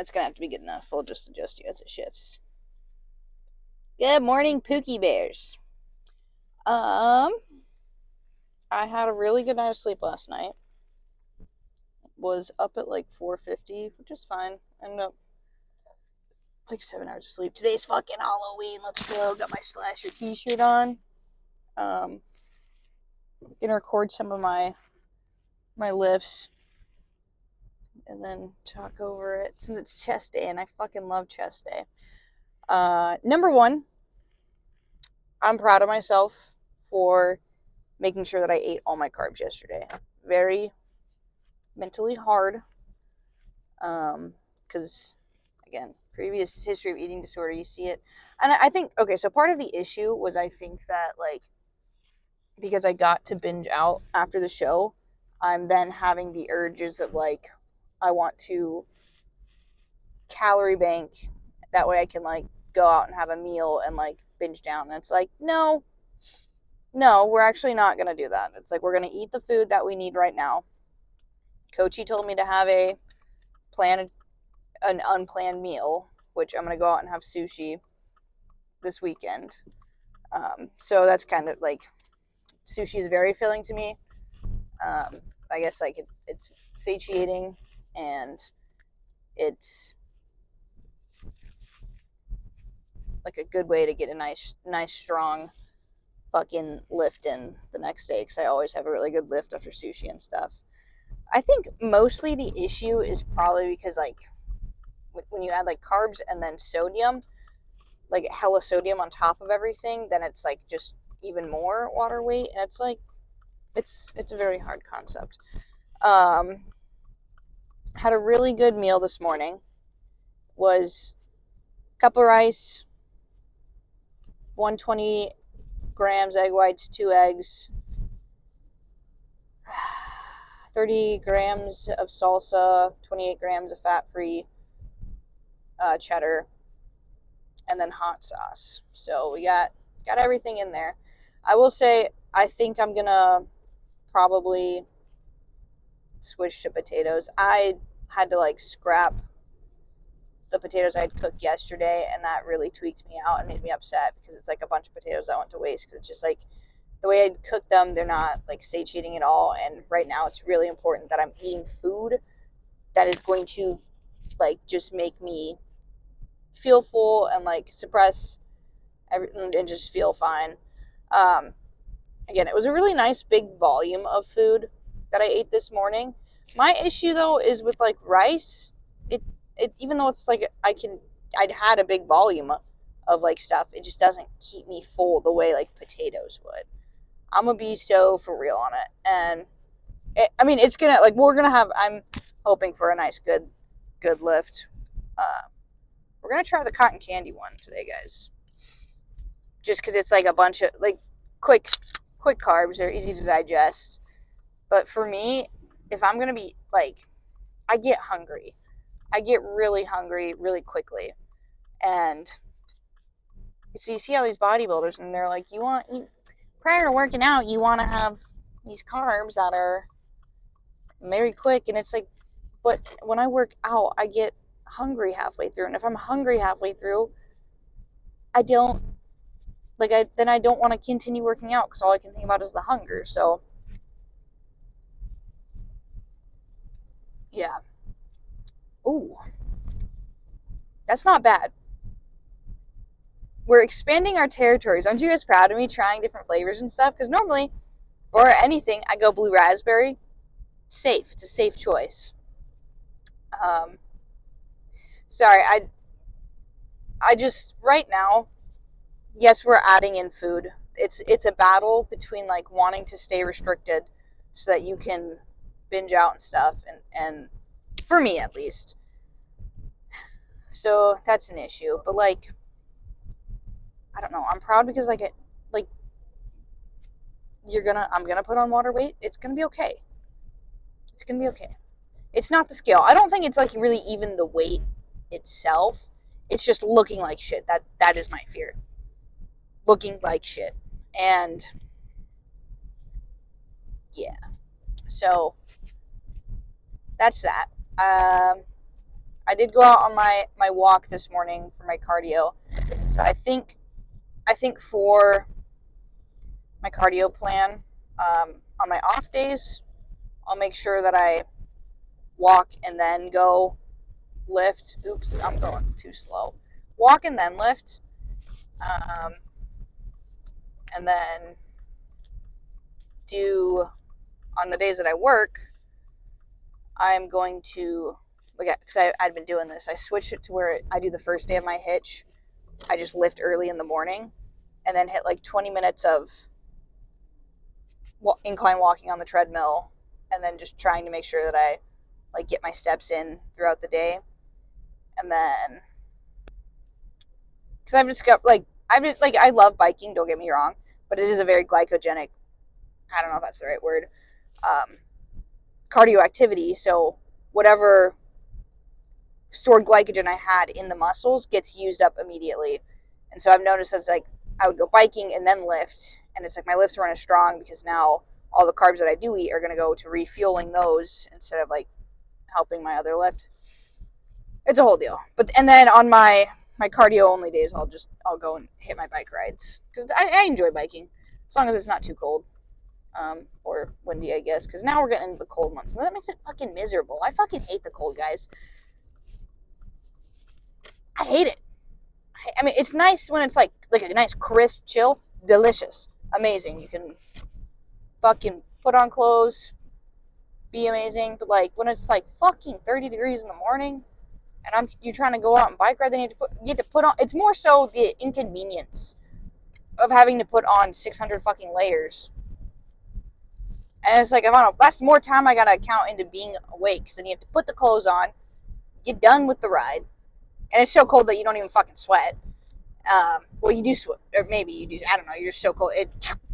That's gonna have to be good enough. We'll just adjust you as it shifts. Good morning, Pookie Bears. Um, I had a really good night of sleep last night. Was up at like 4:50, which is fine. Ended up it's like 7 hours of sleep. Today's fucking Halloween. Let's go. Got my slasher T-shirt on. Um, gonna record some of my lifts and then talk over it since it's chest day and I fucking love chest day. Number one, I'm proud of myself for making sure that I ate all my carbs yesterday. Very mentally hard. Because again, previous history of eating disorder, you see it. And I think, okay, so part of the issue was I think that, like, because I got to binge out after the show, I'm then having the urges of, like, I want to calorie bank. That way I can, like, go out and have a meal and, like, binge down. And it's like, no, we're actually not going to do that. It's like, we're going to eat the food that we need right now. Coachy told me to have an unplanned meal, which I'm going to go out and have sushi this weekend. So that's kind of like, sushi is very filling to me. I guess like it's satiating and it's like a good way to get a nice strong fucking lift in the next day, because I always have a really good lift after sushi and stuff. I think mostly the issue is probably because, like, when you add like carbs and then sodium, like hella sodium on top of everything, then it's like just even more water weight, and it's like it's a very hard concept. Had a really good meal this morning. Was a cup of rice, 120 grams egg whites, 2 eggs, 30 grams of salsa, 28 grams of fat-free cheddar, and then hot sauce. So we got everything in there. I will say I think I'm gonna probably switch to potatoes. I had to like scrap the potatoes I'd cooked yesterday, and that really tweaked me out and made me upset because it's like a bunch of potatoes that went to waste, because it's just like the way I'd cook them, they're not like satiating at all. And right now it's really important that I'm eating food that is going to like just make me feel full and like suppress everything and just feel fine. Um, Again, it was a really nice big volume of food that I ate this morning. My issue though is with like rice. It even though it's like I'd had a big volume of like stuff, it just doesn't keep me full the way like potatoes would. I'm gonna be so for real on it, and I mean it's gonna like we're gonna have. I'm hoping for a nice good lift. Uh, we're gonna try the cotton candy one today, guys. Just because it's like a bunch of like quick carbs. They're easy to digest. But for me, if I'm gonna be like, I get hungry. I get really hungry really quickly, and so you see all these bodybuilders, and they're like, prior to working out, you want to have these carbs that are very quick, and it's like, but when I work out, I get hungry halfway through, and if I'm hungry halfway through, I don't then I don't want to continue working out because all I can think about is the hunger. So yeah. Ooh, that's not bad. We're expanding our territories. Aren't you guys proud of me trying different flavors and stuff? Because normally, for anything, I go blue raspberry. Safe. It's a safe choice. Um, Sorry, I just right now. Yes, we're adding in food. It's a battle between like wanting to stay restricted so that you can binge out and stuff, and for me at least. So that's an issue. But like, I don't know. I'm proud because like I'm gonna put on water weight. It's gonna be okay. It's gonna be okay. It's not the scale. I don't think it's like really even the weight itself. It's just looking like shit. That is my fear. Looking like shit. And yeah. So that's that. Um I did go out on my walk this morning for my cardio. So I think for my cardio plan, on my off days, I'll make sure that I walk and then go lift. Oops, I'm going too slow. Walk and then lift. And then do, on the days that I work, I'm going to, like, because I'd been doing this, I switched it to where I do the first day of my hitch. I just lift early in the morning and then hit like 20 minutes of incline walking on the treadmill, and then just trying to make sure that I like get my steps in throughout the day. And then, because I've discovered, I love biking, don't get me wrong, but it is a very glycogenic, I don't know if that's the right word, cardio activity. So whatever stored glycogen I had in the muscles gets used up immediately. And so I've noticed it's like I would go biking and then lift, and it's like my lifts aren't as strong because now all the carbs that I do eat are going to go to refueling those instead of like helping my other lift. It's a whole deal. But and then on my cardio only days, I'll go and hit my bike rides because I enjoy biking as long as it's not too cold, or windy, I guess. Because now we're getting into the cold months, and that makes it fucking miserable. I fucking hate the cold, guys. I hate it. I mean, it's nice when it's like a nice crisp chill, delicious, amazing. You can fucking put on clothes, be amazing. But like when it's like fucking 30 degrees in the morning, and you're trying to go out and bike ride, then you have to put on. It's more so the inconvenience of having to put on 600 fucking layers. And it's like, I don't know, that's more time I gotta count into being awake, because then you have to put the clothes on, get done with the ride, and it's so cold that you don't even fucking sweat. Well, you do sweat, or maybe you do. I don't know. You're just so cold, it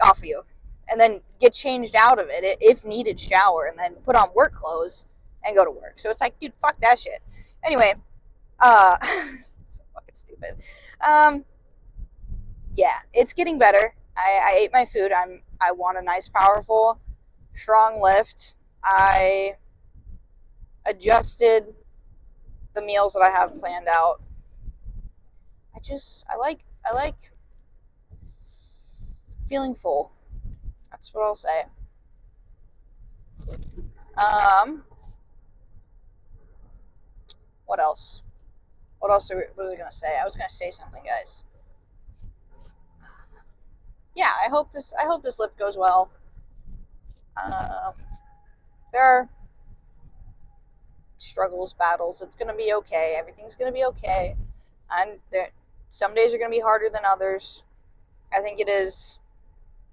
off of you, and then get changed out of it if needed, shower, and then put on work clothes and go to work. So it's like, dude, fuck that shit. Anyway, so fucking stupid. Yeah, it's getting better. I ate my food. I want a nice, powerful, strong lift. I adjusted the meals that I have planned out. I like feeling full. That's what I'll say. What else? What else was I gonna say? I was gonna say something, guys. Yeah, I hope this lift goes well. There are struggles, battles. It's gonna be okay. Everything's gonna be okay. And some days are gonna be harder than others. I think it is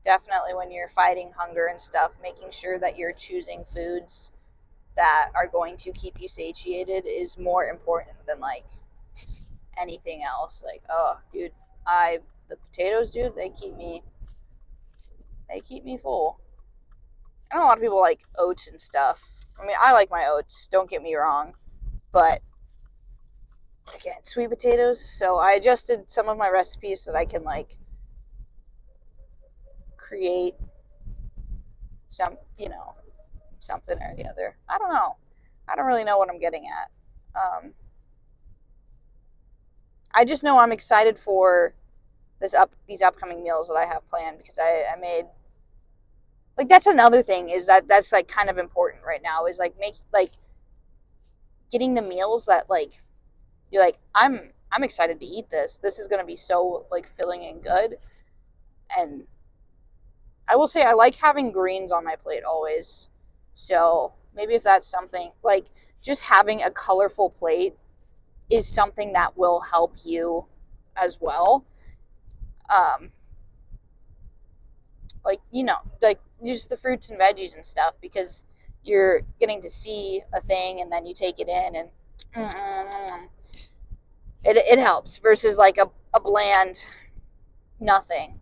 definitely when you're fighting hunger and stuff, making sure that you're choosing foods that are going to keep you satiated is more important than like anything else. Like, oh, dude, the potatoes, dude, they keep me full. I know a lot of people like oats and stuff. I mean, I like my oats, don't get me wrong, but again, sweet potatoes. So I adjusted some of my recipes so that I can like create some, something or the other. I don't know. I don't really know what I'm getting at. I just know I'm excited for these upcoming meals that I have planned, because I made, like, that's another thing, is that's like kind of important right now, is like getting the meals that like you're like, I'm excited to eat this. This is gonna be so like filling and good. And I will say I like having greens on my plate always. So maybe if that's something like just having a colorful plate is something that will help you as well. Like, like just the fruits and veggies and stuff, because you're getting to see a thing and then you take it in, and it helps versus like a bland nothing.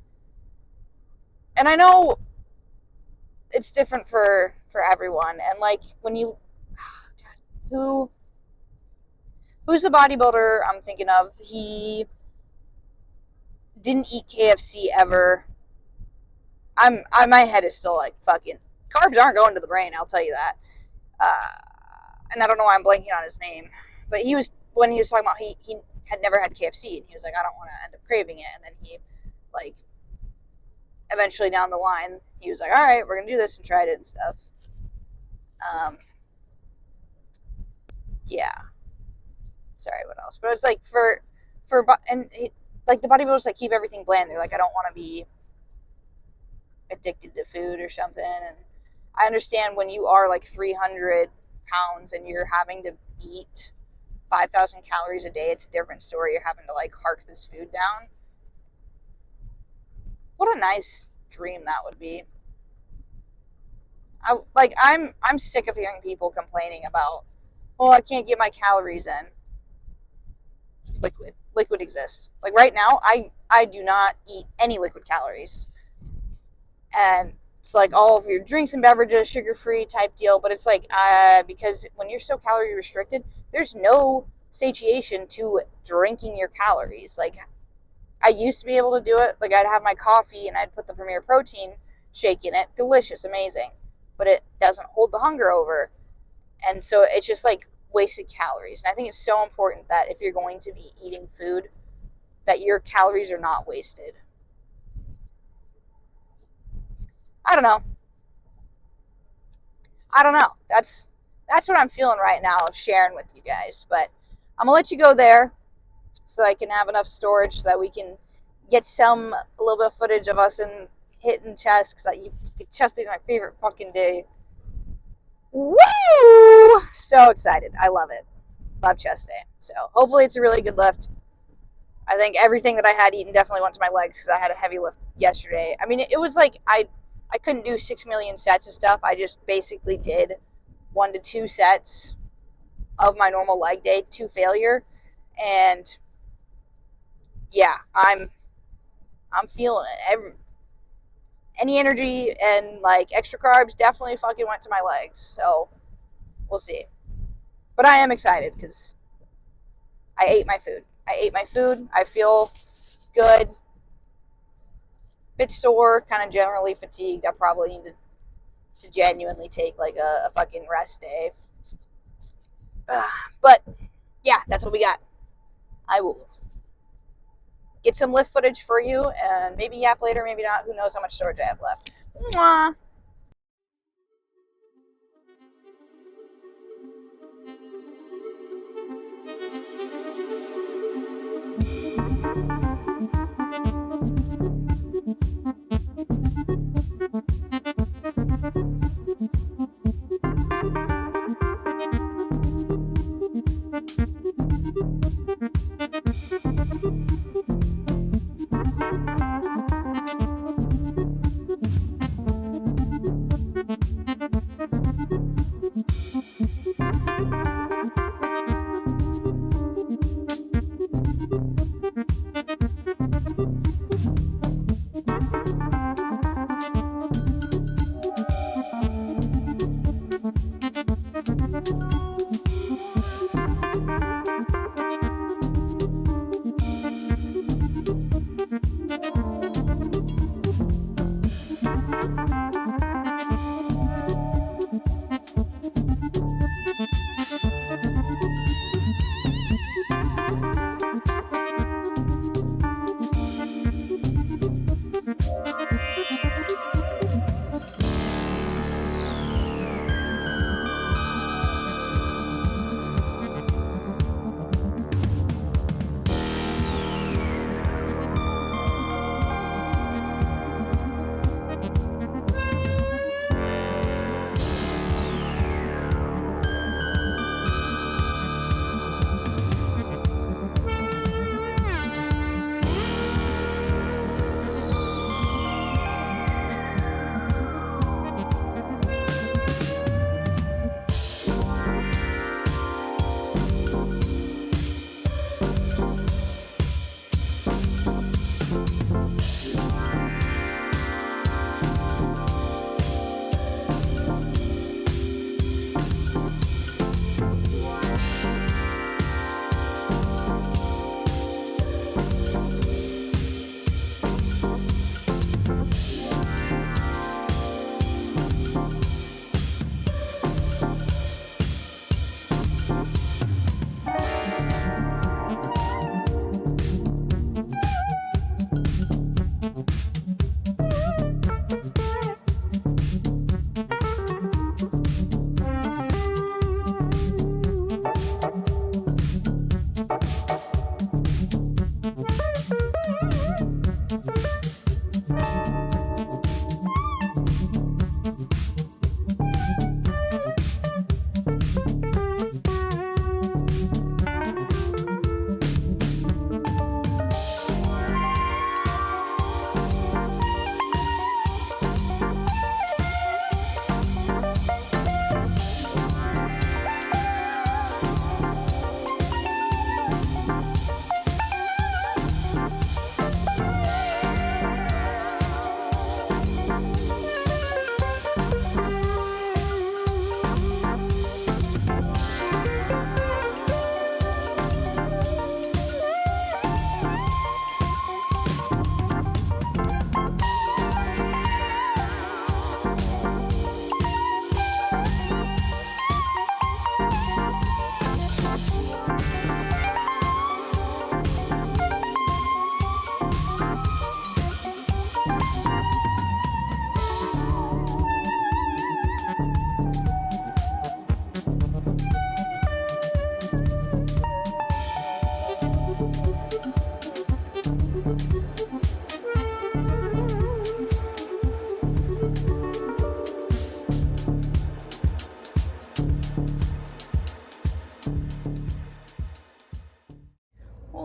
And I know it's different for everyone. And like when you, who's the bodybuilder I'm thinking of? He didn't eat KFC ever. My head is still like, fucking carbs aren't going to the brain, I'll tell you that. And I don't know why I'm blanking on his name, but when he was talking about he had never had KFC, and he was like, I don't want to end up craving it. And then he, like, eventually down the line, he was like, all right, we're going to do this, and tried it and stuff. Yeah. Sorry, what else? But it's like like the bodybuilders that keep everything bland, they're like, I don't want to be addicted to food or something. And I understand when you are like 300 pounds and you're having to eat 5,000 calories a day, it's a different story. You're having to like hark this food down. What a nice dream that would be. I'm sick of hearing people complaining about, well, I can't get my calories in. Liquid exists. Like right now, I do not eat any liquid calories, and it's like all of your drinks and beverages sugar free type deal. But it's like because when you're so calorie restricted, there's no satiation to drinking your calories. Like I used to be able to do it. Like I'd have my coffee and I'd put the Premier Protein shake in it. Delicious, amazing. But it doesn't hold the hunger over. And so it's just like wasted calories. And I think it's so important that if you're going to be eating food, that your calories are not wasted. I don't know. That's what I'm feeling right now of sharing with you guys. But I'm gonna let you go there so I can have enough storage so that we can get a little bit of footage of us in hitting chest, because chest is my favorite fucking day. Woo! So excited. I love it. Love chest day. So hopefully it's a really good lift. I think everything that I had eaten definitely went to my legs because I had a heavy lift yesterday. I mean, it was like I couldn't do 6 million sets of stuff. I just basically did 1 to 2 sets of my normal leg day to failure. And yeah, I'm feeling it. Any energy and like extra carbs definitely fucking went to my legs. So we'll see. But I am excited because I ate my food. I feel good. Bit sore, kind of generally fatigued. I probably need to genuinely take like a fucking rest day. But yeah, that's what we got. I will get some lift footage for you and maybe yap later, maybe not. Who knows how much storage I have left. Mwah.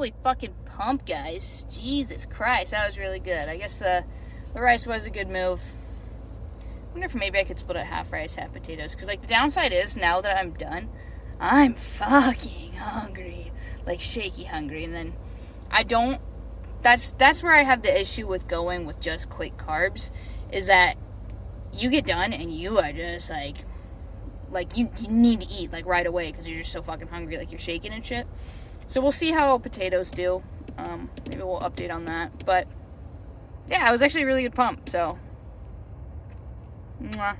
Holy fucking pump, guys. Jesus Christ, that was really good. I guess the rice was a good move. I wonder if maybe I could split a half rice, half potatoes. Because, like, the downside is, now that I'm done, I'm fucking hungry. Like, shaky hungry. And then I don't... That's where I have the issue with going with just quick carbs. Is that you get done and you are just, like you need to eat, like, right away. Because you're just so fucking hungry. Like, you're shaking and shit. So we'll see how potatoes do. Maybe we'll update on that. But, yeah, it was actually a really good pump. So, mwah.